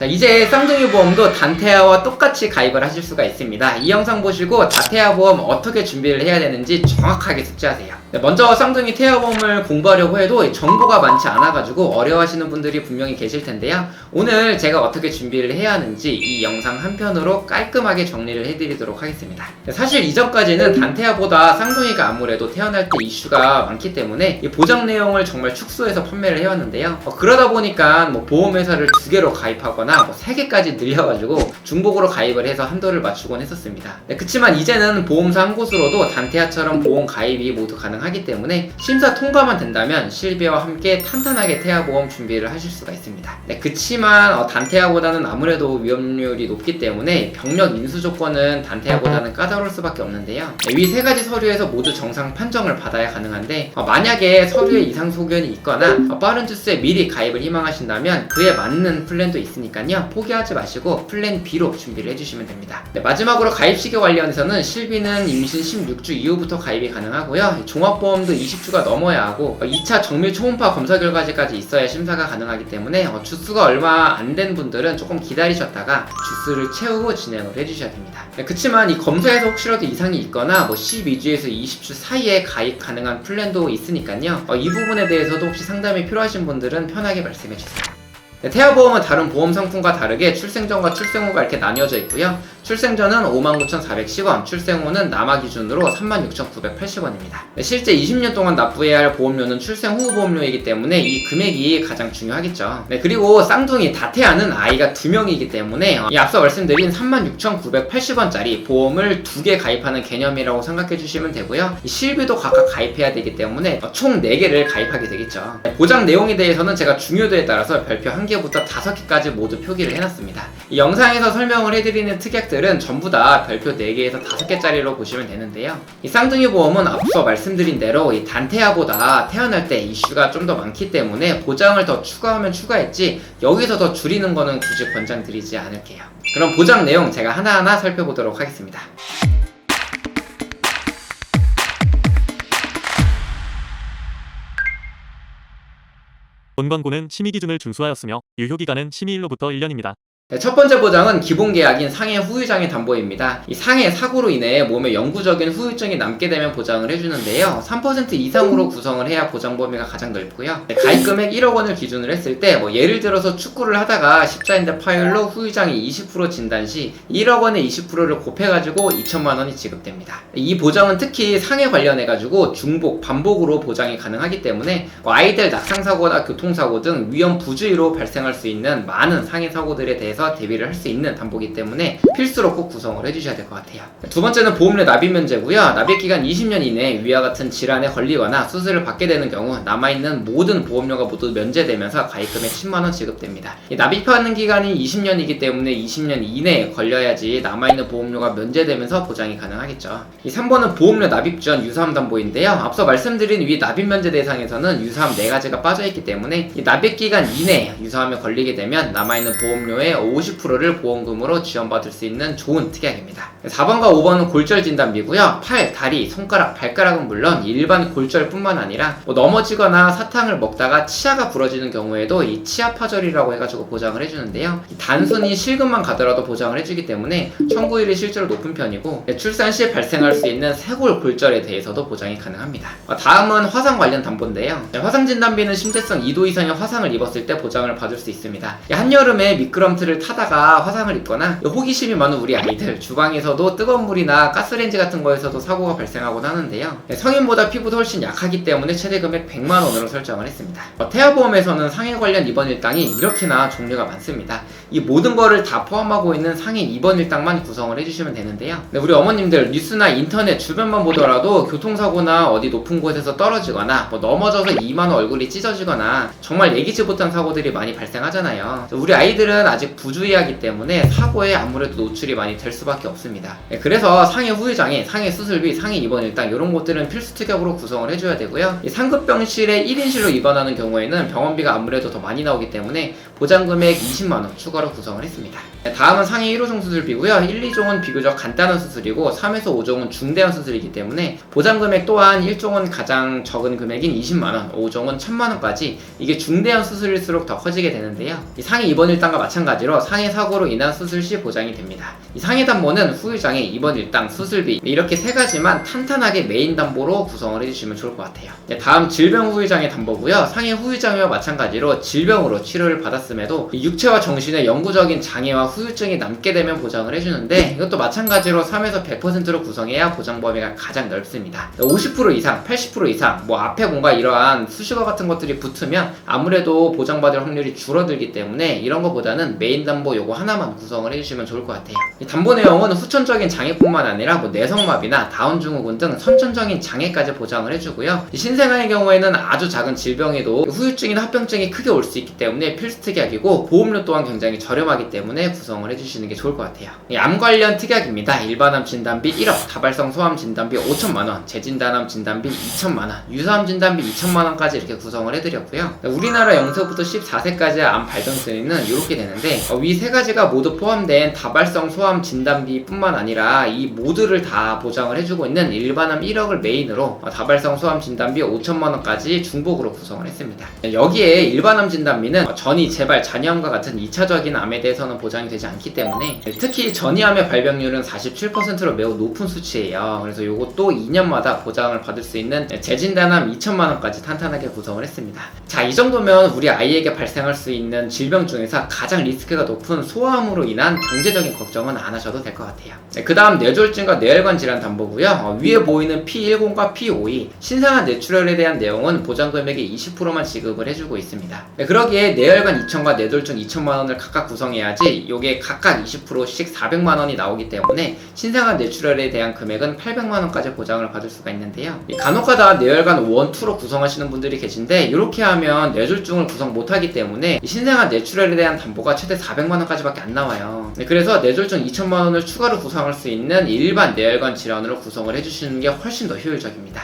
자, 이제 쌍둥이 보험도 단태아와 똑같이 가입을 하실 수가 있습니다. 이 영상 보시고 다태아 보험 어떻게 준비를 해야 되는지 정확하게 숙지하세요. 먼저 쌍둥이 태아 보험을 공부하려고 해도 정보가 많지 않아가지고 어려워하시는 분들이 분명히 계실 텐데요. 오늘 제가 어떻게 준비를 해야 하는지 이 영상 한 편으로 깔끔하게 정리를 해드리도록 하겠습니다. 사실 이전까지는 단태아보다 쌍둥이가 아무래도 태어날 때 이슈가 많기 때문에 이 보장 내용을 정말 축소해서 판매를 해왔는데요. 그러다 보니까 뭐 보험회사를 2개로 가입하거나 뭐 3개까지 늘려가지고 중복으로 가입을 해서 한도를 맞추곤 했었습니다. 그치만 이제는 보험사 한 곳으로도 단태아처럼 보험 가입이 모두 가능하기 때문에 심사 통과만 된다면 실비와 함께 탄탄하게 태아보험 준비를 하실 수가 있습니다. 그치만 단태아보다는 아무래도 위험률이 높기 때문에 병력 인수 조건은 단태아보다는 까다로울 수밖에 없는데요. 위 3가지 서류에서 모두 정상 판정을 받아야 가능한데 만약에 서류에 이상 소견이 있거나 빠른 주스에 미리 가입을 희망하신다면 그에 맞는 플랜도 있으니까요. 포기하지 마시고 플랜 B로 준비를 해주시면 됩니다. 마지막으로 가입 시기 관련해서는 실비는 임신 16주 이후부터 가입이 가능하고요. 종합보험도 20주가 넘어야 하고 2차 정밀 초음파 검사 결과지까지 있어야 심사가 가능하기 때문에 주수가 얼마 안 된 분들은 조금 기다리셨다가 주수를 채우고 진행을 해주셔야 됩니다. 그치만 이 검사에서 혹시라도 이상이 있거나 12주에서 20주 사이에 가입 가능한 플랜도 있으니까요. 이 부분에 대해서도 혹시 상담이 필요하신 분들은 편하게 말씀해주세요. 태아보험은 다른 보험 상품과 다르게 출생전과 출생후가 이렇게 나뉘어져 있고요. 출생전은 59,410원, 출생후는 남아 기준으로 36,980원입니다. 실제 20년 동안 납부해야 할 보험료는 출생후 보험료이기 때문에 이 금액이 가장 중요하겠죠. 그리고 쌍둥이 다태아는 아이가 2명이기 때문에 이 앞서 말씀드린 36,980원짜리 보험을 2개 가입하는 개념이라고 생각해 주시면 되고요. 이 실비도 각각 가입해야 되기 때문에 총 4개를 가입하게 되겠죠. 보장 내용에 대해서는 제가 중요도에 따라서 별표 1개부터 5개까지 모두 표기를 해놨습니다. 이 영상에서 설명을 해드리는 특약들은 전부 다 별표 4개에서 5개짜리로 보시면 되는데요. 이 쌍둥이 보험은 앞서 말씀드린 대로 이 단태아보다 태어날 때 이슈가 좀 더 많기 때문에 보장을 더 추가하면 추가했지 여기서 더 줄이는 거는 굳이 권장드리지 않을게요. 그럼 보장 내용 제가 하나하나 살펴보도록 하겠습니다. 본 권고는 심의 기준을 준수하였으며 유효기간은 심의일로부터 1년입니다. 첫 번째 보장은 기본계약인 상해 후유장애 담보입니다. 이 상해 사고로 인해 몸에 영구적인 후유증이 남게 되면 보장을 해주는데요. 3% 이상으로 구성을 해야 보장 범위가 가장 넓고요. 가입 금액 1억 원을 기준으로 했을 때 예를 들어서 축구를 하다가 십자인대 파열로 후유장이 20% 진단 시 1억 원의 20%를 곱해가지고 2천만 원이 지급됩니다. 이 보장은 특히 상해 관련해가지고 중복, 반복으로 보장이 가능하기 때문에 아이들 낙상사고나 교통사고 등 위험 부주의로 발생할 수 있는 많은 상해 사고들에 대해서 대비를 할 수 있는 담보이기 때문에 필수로 꼭 구성을 해주셔야 될 것 같아요. 두 번째는 보험료 납입 면제고요. 납입기간 20년 이내에 위와 같은 질환에 걸리거나 수술을 받게 되는 경우 남아있는 모든 보험료가 모두 면제되면서 가입금액 10만원 지급됩니다. 납입하는 기간이 20년이기 때문에 20년 이내에 걸려야지 남아있는 보험료가 면제되면서 보장이 가능하겠죠. 이 3번은 보험료 납입 전 유사암 담보인데요. 앞서 말씀드린 위 납입 면제 대상에서는 유사암 4가지가 빠져있기 때문에 이 납입기간 이내에 유사암에 걸리게 되면 남아있는 보험료의 50%를 보험금으로 지원받을 수 있는 좋은 특약입니다. 4번과 5번은 골절 진단비고요. 팔, 다리, 손가락, 발가락은 물론 일반 골절뿐만 아니라 넘어지거나 사탕을 먹다가 치아가 부러지는 경우에도 이 치아 파절이라고 해가지고 보장을 해주는데요. 단순히 실금만 가더라도 보장을 해주기 때문에 청구율이 실제로 높은 편이고 출산 시 발생할 수 있는 쇄골 골절에 대해서도 보장이 가능합니다. 다음은 화상 관련 담보인데요. 화상 진단비는 심재성 2도 이상의 화상을 입었을 때 보장을 받을 수 있습니다. 한여름에 미끄럼틀을 타다가 화상을 입거나 호기심이 많은 우리 아이들 주방에서도 뜨거운 물이나 가스레인지 같은 거에서도 사고가 발생하곤 하는데요. 성인보다 피부도 훨씬 약하기 때문에 최대 금액 100만 원으로 설정을 했습니다. 태아보험에서는 상해 관련 입원 일당이 이렇게나 종류가 많습니다. 이 모든 거를 다 포함하고 있는 상해 입원 일당만 구성을 해주시면 되는데요. 우리 어머님들 뉴스나 인터넷 주변만 보더라도 교통사고나 어디 높은 곳에서 떨어지거나 넘어져서 이만 얼굴이 찢어지거나 정말 예기치 못한 사고들이 많이 발생하잖아요. 우리 아이들은 아직 부주의하기 때문에 사고에 아무래도 노출이 많이 될 수밖에 없습니다. 그래서 상해 후유장애, 상해 수술비, 상해 입원 일당 이런 것들은 필수 특약으로 구성을 해줘야 되고요. 이 상급병실에 1인실로 입원하는 경우에는 병원비가 아무래도 더 많이 나오기 때문에 보장금액 20만원 추가로 구성을 했습니다. 다음은 상위 1호종 수술비고요. 1, 2종은 비교적 간단한 수술이고 3에서 5종은 중대한 수술이기 때문에 보장금액 또한 1종은 가장 적은 금액인 20만원, 5종은 1000만원까지 이게 중대한 수술일수록 더 커지게 되는데요. 이 상위 입원 일당과 마찬가지로 상해 사고로 인한 수술 시 보장이 됩니다. 이 상해 담보는 후유장애, 입원 일당, 수술비 이렇게 세 가지만 탄탄하게 메인 담보로 구성을 해주시면 좋을 것 같아요. 다음 질병 후유장애 담보고요. 상해 후유장애와 마찬가지로 질병으로 치료를 받았음에도 육체와 정신의 영구적인 장애와 후유증이 남게 되면 보장을 해주는데 이것도 마찬가지로 3에서 100%로 구성해야 보장 범위가 가장 넓습니다. 50% 이상, 80% 이상 앞에 뭔가 이러한 수식어 같은 것들이 붙으면 아무래도 보장받을 확률이 줄어들기 때문에 이런 것보다는 메인 담보 요거 하나만 구성을 해주시면 좋을 것 같아요. 이 담보 내용은 후천적인 장애뿐만 아니라 내성마비나 다운증후군 등 선천적인 장애까지 보장을 해주고요. 신생아의 경우에는 아주 작은 질병에도 후유증이나 합병증이 크게 올 수 있기 때문에 필수 특약이고 보험료 또한 굉장히 저렴하기 때문에 구성을 해주시는 게 좋을 것 같아요. 암 관련 특약입니다. 일반암 진단비 1억, 다발성 소암 진단비 5천만원, 재진단암 진단비 2천만원, 유사암 진단비 2천만원까지 이렇게 구성을 해드렸고요. 우리나라 0세부터 14세까지 암 발병 순위는 이렇게 되는데 위 세 가지가 모두 포함된 다발성 소암 진단비 뿐만 아니라 이 모두를 다 보장을 해주고 있는 일반암 1억을 메인으로 다발성 소암 진단비 5천만원까지 중복으로 구성을 했습니다. 여기에 일반암 진단비는 전이, 재발, 잔여암과 같은 2차적인 암에 대해서는 보장이 되지 않기 때문에 특히 전이암의 발병률은 47%로 매우 높은 수치예요. 그래서 이것도 2년마다 보장을 받을 수 있는 재진단암 2천만원까지 탄탄하게 구성을 했습니다. 자, 이 정도면 우리 아이에게 발생할 수 있는 질병 중에서 가장 리스크가 높은 소아암으로 인한 경제적인 걱정은 안 하셔도 될 것 같아요. 그 다음 뇌졸중과 뇌혈관 질환 담보고요. 위에 보이는 P10과 P52 신생아 뇌출혈에 대한 내용은 보장금액의 20%만 지급을 해주고 있습니다. 그러기에 뇌혈관 2천과 뇌졸중 2천만원을 각각 구성해야지 요게 각각 20%씩 400만원이 나오기 때문에 신생아 뇌출혈에 대한 금액은 800만원까지 보장을 받을 수가 있는데요. 간혹가다 뇌혈관 1, 2로 구성하시는 분들이 계신데 이렇게 하면 뇌졸중을 구성 못하기 때문에 신생아 뇌출혈에 대한 담보가 최대 400만원까지밖에 안 나와요. 그래서 뇌졸중 2천만원을 추가로 구성할 수 있는 일반 뇌혈관 질환으로 구성을 해주시는 게 훨씬 더 효율적입니다.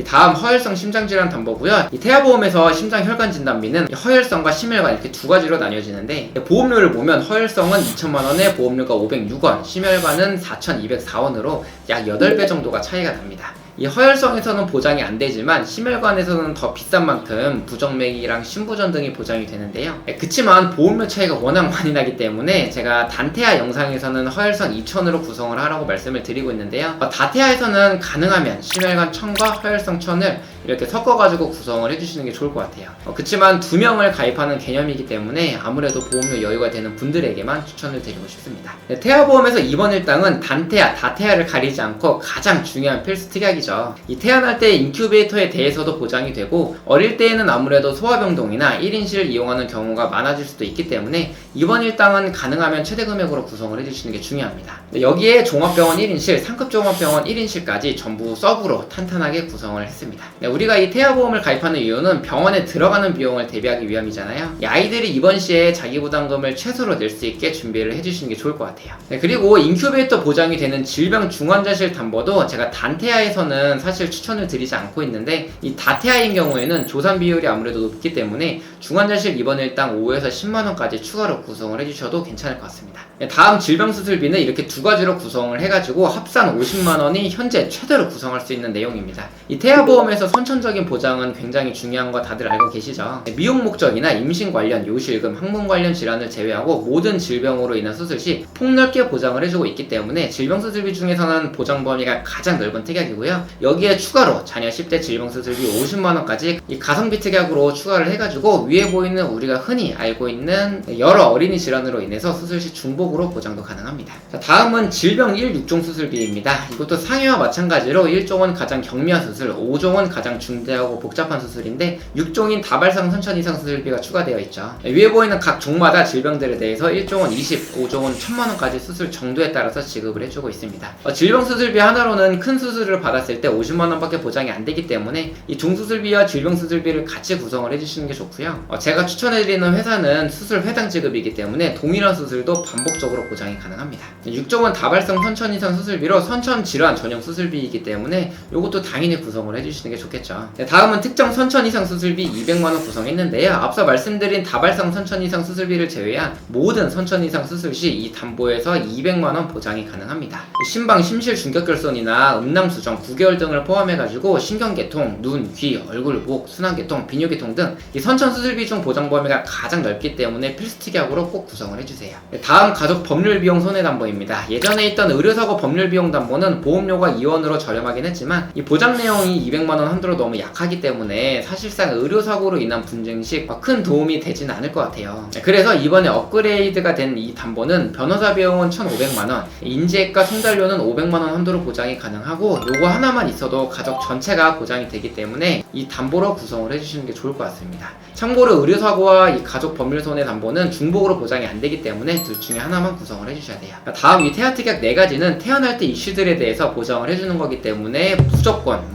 다음 허혈성 심장질환 담보고요. 이 태아보험에서 심장혈관 진단비는 허혈성과 심혈관 이렇게 두 가지로 나뉘어지는데 보험료를 보면 허혈성은 2천만원에 보험료가 506원, 심혈관은 4,204원으로 약 8배 정도가 차이가 납니다. 이 허혈성에서는 보장이 안 되지만 심혈관에서는 더 비싼 만큼 부정맥이랑 심부전 등이 보장이 되는데요. 그치만 보험료 차이가 워낙 많이 나기 때문에 제가 단태아 영상에서는 허혈성 2천으로 구성을 하라고 말씀을 드리고 있는데요. 다태아에서는 가능하면 심혈관 1000과 허혈성 1000을 이렇게 섞어가지고 구성을 해주시는 게 좋을 것 같아요. 그치만 2명을 가입하는 개념이기 때문에 아무래도 보험료 여유가 되는 분들에게만 추천을 드리고 싶습니다. 태아보험에서 입원 일당은 단태아, 다태아를 가리지 않고 가장 중요한 필수 특약이죠. 이 태어날 때 인큐베이터에 대해서도 보장이 되고 어릴 때에는 아무래도 소아병동이나 1인실을 이용하는 경우가 많아질 수도 있기 때문에 입원 일당은 가능하면 최대 금액으로 구성을 해주시는 게 중요합니다. 여기에 종합병원 1인실, 상급 종합병원 1인실까지 전부 서브로 탄탄하게 구성을 했습니다. 우리가 이 태아보험을 가입하는 이유는 병원에 들어가는 비용을 대비하기 위함이잖아요. 이 아이들이 입원 시에 자기 부담금을 최소로 낼 수 있게 준비를 해주시는 게 좋을 것 같아요. 그리고 인큐베이터 보장이 되는 질병 중환자실 담보도 제가 단태아에서는 사실 추천을 드리지 않고 있는데 이 다태아인 경우에는 조산 비율이 아무래도 높기 때문에 중환자실 입원 일당 5에서 10만원까지 추가로 구성을 해주셔도 괜찮을 것 같습니다. 다음 질병수술비는 이렇게 두 가지로 구성을 해가지고 합산 50만원이 현재 최대로 구성할 수 있는 내용입니다. 이 태아보험에서 선천적인 보장은 굉장히 중요한 거 다들 알고 계시죠? 미용 목적이나 임신 관련, 요실금, 항문 관련 질환을 제외하고 모든 질병으로 인한 수술 시 폭넓게 보장을 해주고 있기 때문에 질병수술비 중에서는 보장 범위가 가장 넓은 특약이고요. 여기에 추가로 자녀 10대 질병수술비 50만원까지 이 가성비 특약으로 추가를 해가지고 위에 보이는 우리가 흔히 알고 있는 여러 어린이 질환으로 인해서 수술 시 중복으로 보장도 가능합니다. 자, 다음은 질병 1, 6종 수술비입니다. 이것도 상해와 마찬가지로 1종은 가장 경미한 수술, 5종은 가장 중대하고 복잡한 수술인데 6종인 다발성 선천 이상 수술비가 추가되어 있죠. 위에 보이는 각 종마다 질병들에 대해서 1종은 20, 5종은 1000만원까지 수술 정도에 따라서 지급을 해주고 있습니다. 질병 수술비 하나로는 큰 수술을 받았을 때 50만원밖에 보장이 안 되기 때문에 이 종수술비와 질병 수술비를 같이 구성을 해주시는 게 좋고요. 제가 추천해드리는 회사는 수술 회당 지급이기 때문에 동일한 수술도 반복적으로 보장이 가능합니다. 6종은 다발성 선천 이상 수술비로 선천 질환 전용 수술비이기 때문에 이것도 당연히 구성을 해주시는 게 좋겠죠. 다음은 특정 선천 이상 수술비 200만원 구성했는데요. 앞서 말씀드린 다발성 선천 이상 수술비를 제외한 모든 선천 이상 수술 시 이 담보에서 200만원 보장이 가능합니다. 심방 심실 중격결손이나 음낭수정 9개월 등을 포함해가지고 신경계통, 눈, 귀, 얼굴, 목, 순환계통, 비뇨계통 등 이 선천 수술비 중 보장 범위가 가장 넓기 때문에 필수특약으로 꼭 구성을 해주세요. 다음 가족 법률비용 손해담보입니다. 예전에 있던 의료사고 법률비용 담보는 보험료가 2원으로 저렴하긴 했지만 이 보장 내용이 200만원 한도로 너무 약하기 때문에 사실상 의료사고로 인한 분쟁 시 큰 도움이 되진 않을 것 같아요. 그래서 이번에 업그레이드가 된 이 담보는 변호사 비용은 1,500만원, 인지액과 송달료는 500만원 한도로 보장이 가능하고 요거 하나만 있어도 가족 전체가 보장이 되기 때문에 이 담보로 구성을 해주시는 게 좋을 것 같습니다. 참고로 의료사고와 이 가족 법률손해담보는 중복으로 보장이 안 되기 때문에 둘 중에 하나만 구성을 해주셔야 돼요. 다음 이 태아특약 4가지는 태어날 때 이슈들에 대해서 보장을 해주는 거기 때문에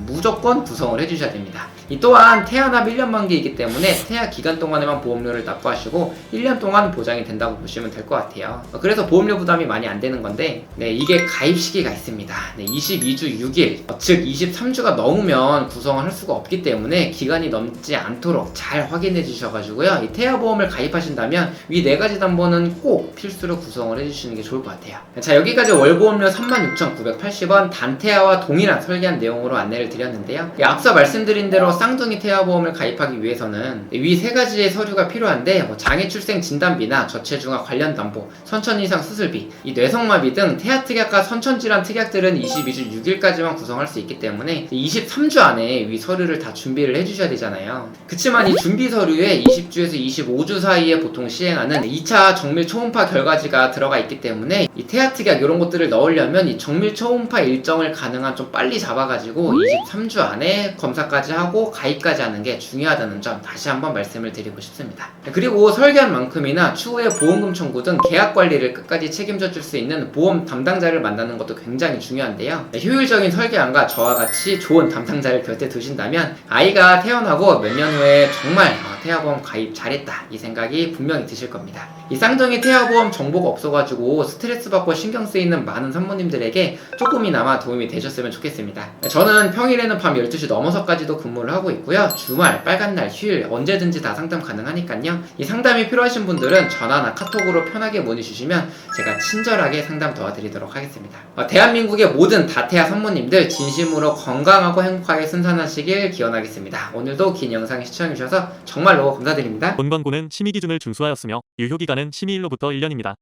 무조건 구성을 해주셔야 됩니다. 이 또한 태아납 1년 만기이기 때문에 태아 기간 동안에만 보험료를 납부하시고 1년 동안 보장이 된다고 보시면 될 것 같아요. 그래서 보험료 부담이 많이 안 되는 건데 이게 가입 시기가 있습니다. 22주 6일 즉 23주가 넘으면 구성을 할 수가 없기 때문에 기간이 넘지 않도록 잘 확인해 주셔가지고요. 이 태아보험을 가입하신다면 위 4가지 담보는 꼭 필수로 구성을 해주시는 게 좋을 것 같아요. 자, 여기까지 월보험료 36,980원 단태아와 동일한 설계한 내용으로 안내를 드렸는데요. 앞서 말씀드린 대로 쌍둥이 태아보험을 가입하기 위해서는 위 3가지의 서류가 필요한데 장애출생 진단비나 저체중아 관련 담보, 선천 이상 수술비, 이 뇌성마비 등 태아특약과 선천질환 특약들은 22주 6일까지만 구성할 수 있기 때문에 23주 안에 위 서류를 다 준비를 해주셔야 되잖아요. 그치만 이 준비 서류에 20주에서 25주 사이에 보통 시행하는 2차 정밀 초음파 결과지가 들어가 있기 때문에 이 태아특약 이런 것들을 넣으려면 이 정밀 초음파 일정을 가능한 좀 빨리 잡아가지고 23주 안에 검사까지 하고 가입까지 하는 게 중요하다는 점 다시 한번 말씀을 드리고 싶습니다. 그리고 설계한 만큼이나 추후에 보험금 청구 등 계약 관리를 끝까지 책임져 줄 수 있는 보험 담당자를 만나는 것도 굉장히 중요한데요. 효율적인 설계안과 저와 같이 좋은 담당자를 곁에 두신다면 아이가 태어나고 몇 년 후에 정말 태아보험 가입 잘했다 이 생각이 분명히 드실 겁니다. 이 쌍둥이 태아보험 정보가 없어가지고 스트레스 받고 신경 쓰이는 많은 산모님들에게 조금이나마 도움이 되셨으면 좋겠습니다. 저는 평일에는 밤 12시 넘어서까지도 근무를 하고 있고요. 주말, 빨간날, 휴일 언제든지 다 상담 가능하니까요. 이 상담이 필요하신 분들은 전화나 카톡으로 편하게 문의 주시면 제가 친절하게 상담 도와드리도록 하겠습니다. 대한민국의 모든 다태아 산모님들 진심으로 건강하고 행복하게 순산하시길 기원하겠습니다. 오늘도 긴 영상 시청해주셔서 정말로 감사드립니다. 본 광고는 심의 기준을 준수하였으며 유효기간은 심의일로부터 1년입니다.